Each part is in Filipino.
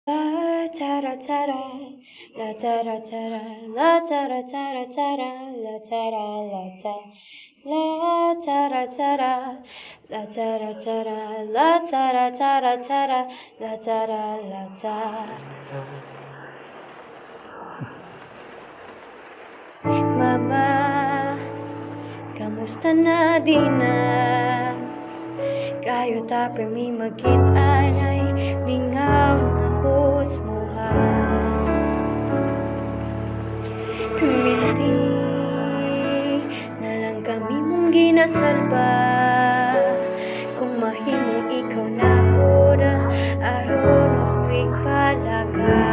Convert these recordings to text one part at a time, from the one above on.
La tara tara, la tara tara, la tara tara tara, la tara la ta, la tara tara, la tara tara, la tara tara tara, la tara la ta. Mama, kamusta na din na? Kayo tapos mi magkit-anay, mingaw na kusmuhan. Minti na lang kami mong ginasalba. Kung mahimong ikaw na pura, aron ako'y palaga.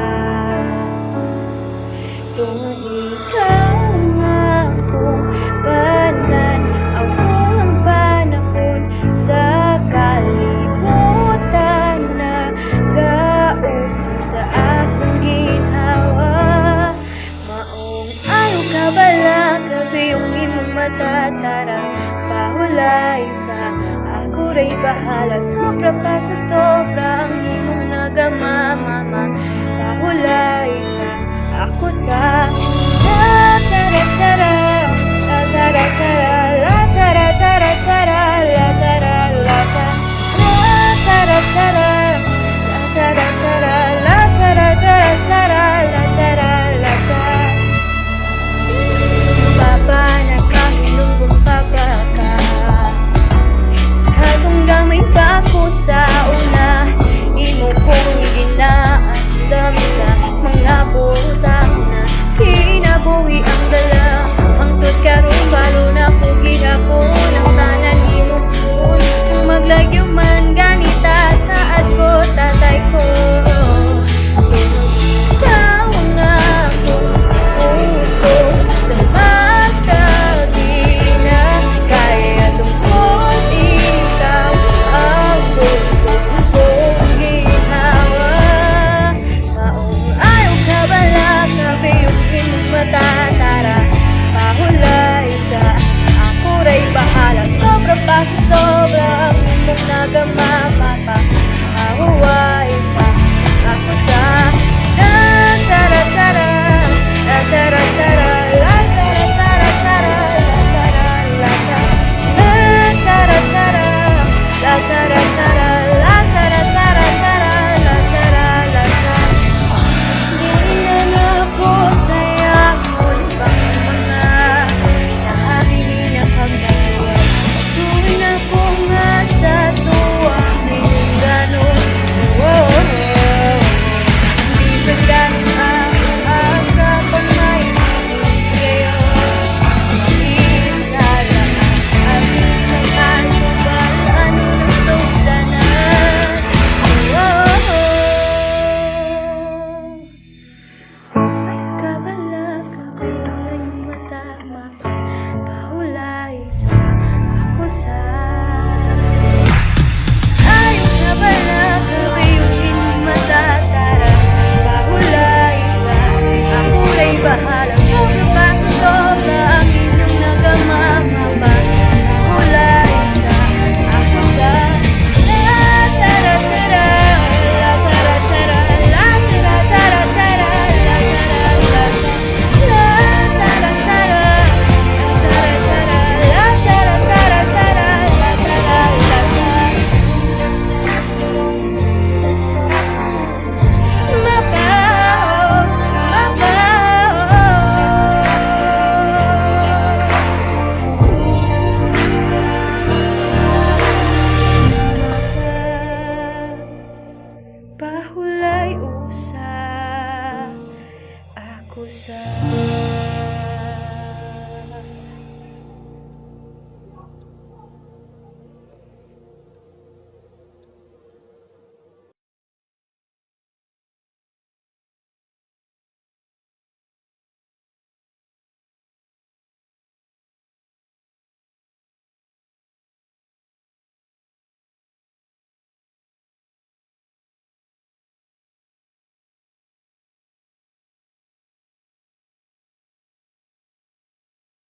Kung ikaw nga akong banan, ako ang panahon sa kalibutan na gausap sa akong ginhawa. Maong ayaw ka bala, gabi yung imong matatara. Pahulay sa ako ray bahala, sobra pa sa sobra ang imong nagamamama. Pahulay sa ako sa la tara tara, la tara tara.